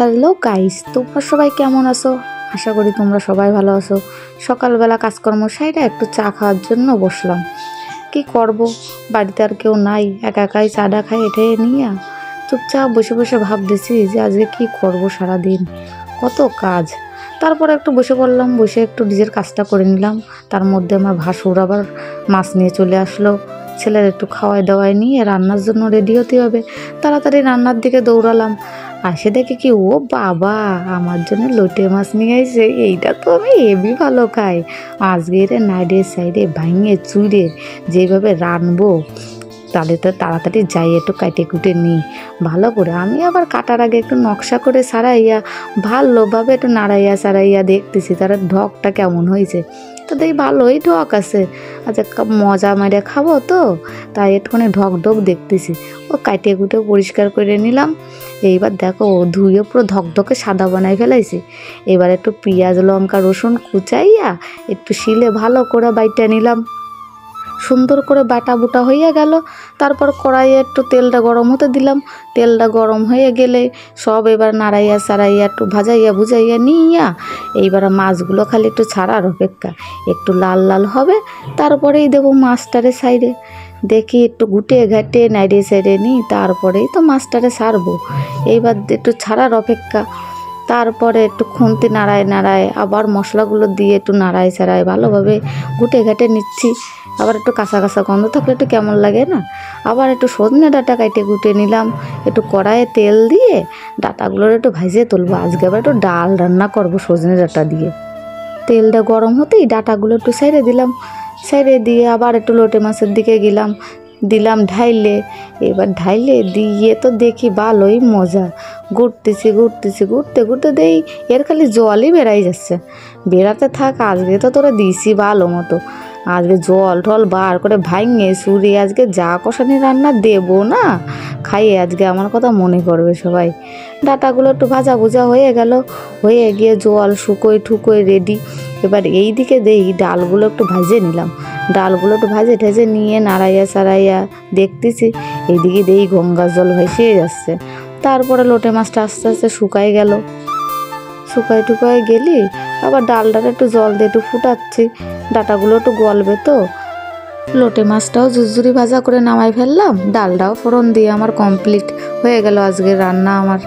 Hello guys, তোমরা সবাই কেমন আছো? আশা করি তোমরা সবাই ভালো আছো। সকালবেলা কাজকর্ম সাইডে একটু চা খাওয়ার জন্য বসলাম। কি করব, বাড়িতে আর কেউ নাই, একা একাই চাটা খাই এঠে নিয়ে চুপচাপ বসে বসে ভাবতেছি যে আজকে কি করব, সারাদিন কত কাজ। তারপর একটু বসে পড়লাম, বসে একটু নিজের কাজটা করে নিলাম। তার মধ্যে আমার ভাসুর আবার মাছ নিয়ে চলে আসলো। ছেলের একটু খাওয়াই দাওয়াই নিয়ে রান্নার জন্য রেডি হতে হবে। তাড়াতাড়ি রান্নার দিকে দৌড়ালাম। আসে দেখে কি, ও বাবা, আমার জন্য লোটে মাছ নিয়ে আসে। এইটা তো আমি হেবি ভালো খাই। আজকের নাইডে সাইডে ভাঙে চুড়ে যেভাবে রানবো, তাহলে তো তাড়াতাড়ি যাই একটু কাটে কুটে নিই ভালো করে। আমি আবার কাটার আগে একটু নকশা করে সারাইয়া ভালোভাবে একটু নাড়াইয়া সারাইয়া দেখতেছি তার ঢকটা কেমন হয়েছে। তো দেখি ভালোই ঢক আছে। আচ্ছা, মজা মারিয়া খাবো তো, তাই একটুখানি ঢক ঢক দেখতেছি। ও কাটে কুটে পরিষ্কার করে নিলাম। এইবার দেখো, ধুয়ে পুরো ধকধকে সাদা বানাই ফেলাইছি। এবার একটু পেঁয়াজ লঙ্কা রসুন কুচাইয়া একটু শিলে ভালো করে বাইটা নিলাম। সুন্দর করে বাটা বুটা হইয়া গেল। তারপর কড়াইয়ে একটু তেলটা গরম হতে দিলাম। তেলটা গরম হয়ে গেলে সব এবার নাড়াইয়া সারাইয়া একটু ভাজাইয়া ভুজাইয়া নিইয়া এইবার মাছগুলো খালি একটু ছাড়ার অপেক্ষা, একটু লাল লাল হবে। তারপরেই দেবো মাছটারে সাইডে। দেখি একটু গুটে ঘাটে নাইড়ে সাইডে নিই, তারপরেই তো মাছটারে ছাড়বো। এইবার একটু ছাড়ার অপেক্ষা। তারপরে একটু খুন্তি নাড়ায় নাড়ায় আবার মশলাগুলো দিয়ে একটু নাড়ায় ছাড়ায় ভালোভাবে গুটে ঘাটে নিচ্ছি। আবার একটু কাঁচা কাঁচা গন্ধ থাকলে একটু কেমন লাগে না। আবার একটু সজনে ডাঁটা কাটে কুটে নিলাম। একটু কড়াইয়ে তেল দিয়ে ডাঁটাগুলোর একটু ভাজিয়ে তুলবো। আজকে আবার একটু ডাল রান্না করবো সজনে ডাঁটা দিয়ে। তেলটা গরম হতেই ডাঁটাগুলো একটু সাইডে দিলাম। সাইডে দিয়ে আবার একটু লোটে মাছের দিকে দিলাম ঢাইলে। এবার ঢাইলে দিয়ে তো দেখি ভালোই মজা। ঘুরতেছি ঘুরতে ঘুরতে দেই এর খালি জলই বেড়াই যাচ্ছে। বেড়াতে থাক, আজকে তো তোরা দিছি ভালো মতো। আজকে জল টল বার করে ভাঙে সুরে আজকে যা কষানি রান্না দেবো না, খাইয়ে আজকে আমার কথা মনে করবে সবাই। ডাঁটাগুলো একটু ভাজা ভুজা হয়ে গেল, হয়ে গিয়ে জল শুকোয় ঠুকোয় রেডি। এবার এই দিকে দেই ডালগুলো একটু ভাজে নিলাম। ডালগুলো একটু ভাজে ঠেজে নিয়ে নাড়াইয়া সারাইয়া দেখতেছি। এইদিকে দেই গঙ্গার জল ভেসিয়ে যাচ্ছে। তারপরে লোটে মাছটা আস্তে আস্তে শুকাই গেল। শুকাই টুকাই গেলি আবার ডালটার একটু জল দিয়ে একটু ফুটাচ্ছি। ডাঁটাগুলো একটু গলবে তো। লোটে মাছটাও ঝুরঝুরি ভাজা করে নামাই ফেললাম। ডালটাও ফোড়ন দিয়ে আমার কমপ্লিট হয়ে গেল আজকের রান্না আমার।